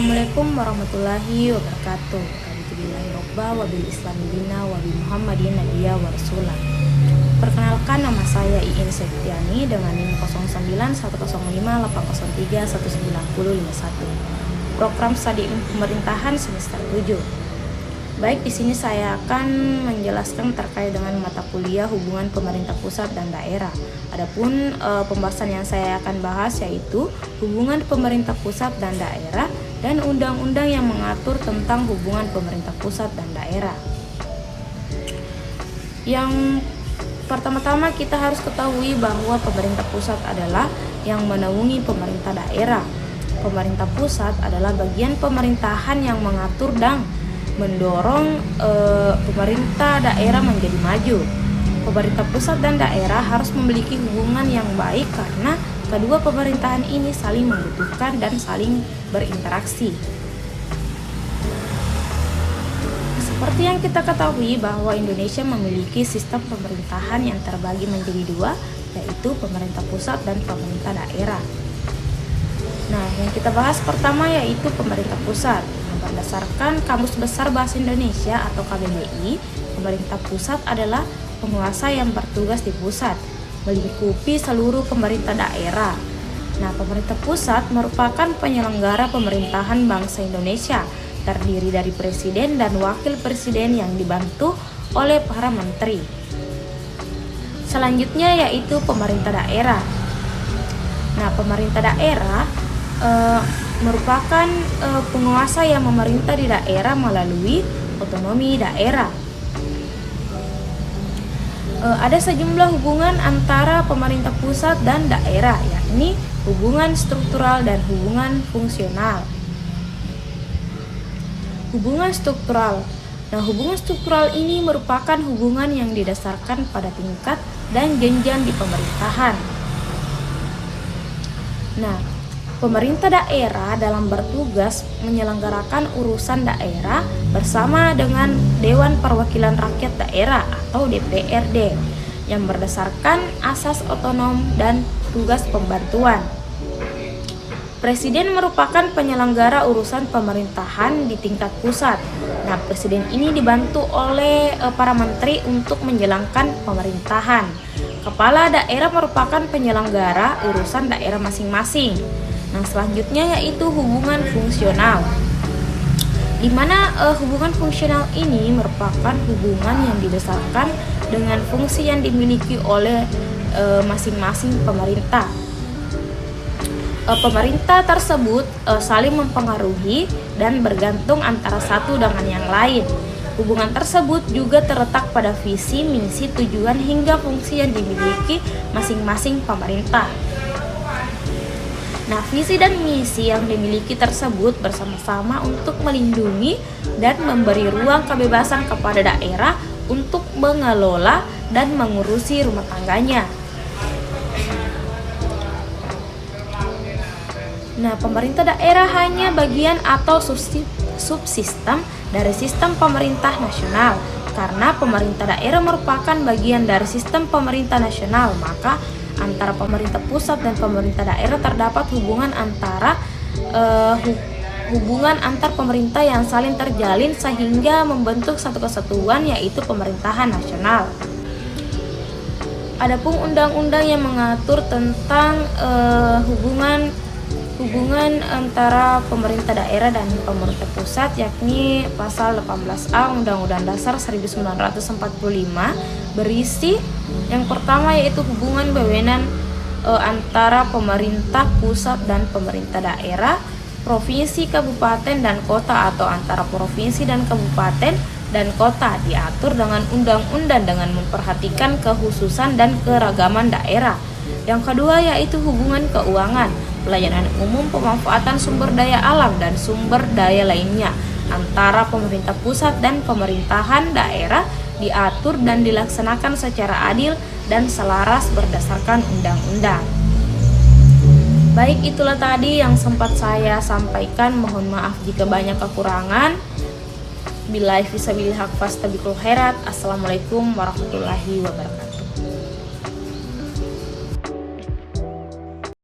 Assalamualaikum warahmatullahi wabarakatuh. Alhamdulillahi robba wa bil islami dina wa bi muhammadin nabiyya wa rasulah. Perkenalkan, nama saya Iin Septiani dengan NIM 091108031951. Program Studi Pemerintahan semester 7. Baik, di sini saya akan menjelaskan terkait dengan mata kuliah hubungan pemerintah pusat dan daerah. Adapun pembahasan yang saya akan bahas yaitu hubungan pemerintah pusat dan daerah dan undang-undang yang mengatur tentang hubungan pemerintah pusat dan daerah. Yang pertama-tama kita harus ketahui bahwa pemerintah pusat adalah yang menaungi pemerintah daerah. Pemerintah pusat adalah bagian pemerintahan yang mengatur dan mendorong pemerintah daerah menjadi maju. Pemerintah pusat dan daerah harus memiliki hubungan yang baik karena kedua pemerintahan ini saling membutuhkan dan saling berinteraksi. Seperti yang kita ketahui bahwa Indonesia memiliki sistem pemerintahan yang terbagi menjadi dua, yaitu pemerintah pusat dan pemerintah daerah. Nah, yang kita bahas pertama yaitu pemerintah pusat. Berdasarkan Kamus Besar Bahasa Indonesia atau KBBI, pemerintah pusat adalah penguasa yang bertugas di pusat, melingkupi seluruh pemerintah daerah. Nah, pemerintah pusat merupakan penyelenggara pemerintahan bangsa Indonesia, terdiri dari presiden dan wakil presiden yang dibantu oleh para menteri. Selanjutnya yaitu pemerintah daerah. Nah, pemerintah daerah merupakan penguasa yang memerintah di daerah melalui otonomi daerah. Ada sejumlah hubungan antara pemerintah pusat dan daerah, yakni hubungan struktural dan hubungan fungsional. Hubungan struktural. Nah, hubungan struktural ini merupakan hubungan yang didasarkan pada tingkat dan jenjang di pemerintahan. Nah, pemerintah daerah dalam bertugas menyelenggarakan urusan daerah bersama dengan Dewan Perwakilan Rakyat Daerah atau DPRD yang berdasarkan asas otonom dan tugas pembantuan. Presiden merupakan penyelenggara urusan pemerintahan di tingkat pusat. Nah, presiden ini dibantu oleh para menteri untuk menjalankan pemerintahan. Kepala daerah merupakan penyelenggara urusan daerah masing-masing. Nah, selanjutnya yaitu hubungan fungsional, di mana hubungan fungsional ini merupakan hubungan yang didasarkan dengan fungsi yang dimiliki oleh masing-masing pemerintah. Pemerintah tersebut saling mempengaruhi dan bergantung antara satu dengan yang lain. Hubungan tersebut juga terletak pada visi, misi, tujuan hingga fungsi yang dimiliki masing-masing pemerintah. Nah, visi dan misi yang dimiliki tersebut bersama-sama untuk melindungi dan memberi ruang kebebasan kepada daerah untuk mengelola dan mengurusi rumah tangganya. Nah, pemerintah daerah hanya bagian atau subsistem dari sistem pemerintah nasional. Karena pemerintah daerah merupakan bagian dari sistem pemerintah nasional, maka antara pemerintah pusat dan pemerintah daerah terdapat hubungan antar pemerintah yang saling terjalin sehingga membentuk satu kesatuan, yaitu pemerintahan nasional. Adapun undang-undang yang mengatur tentang hubungan antara pemerintah daerah dan pemerintah pusat, yakni pasal 18A Undang-Undang Dasar 1945, berisi yang pertama yaitu hubungan wewenang antara pemerintah pusat dan pemerintah daerah, provinsi, kabupaten, dan kota atau antara provinsi dan kabupaten dan kota diatur dengan undang-undang dengan memperhatikan kekhususan dan keragaman daerah. Yang kedua yaitu hubungan keuangan, pelayanan umum, pemanfaatan sumber daya alam dan sumber daya lainnya antara pemerintah pusat dan pemerintahan daerah diatur dan dilaksanakan secara adil dan selaras berdasarkan undang-undang. Baik, itulah tadi yang sempat saya sampaikan. Mohon maaf jika banyak kekurangan. Billahi fisabilillah haq fastabiqul khairat. Assalamualaikum warahmatullahi wabarakatuh.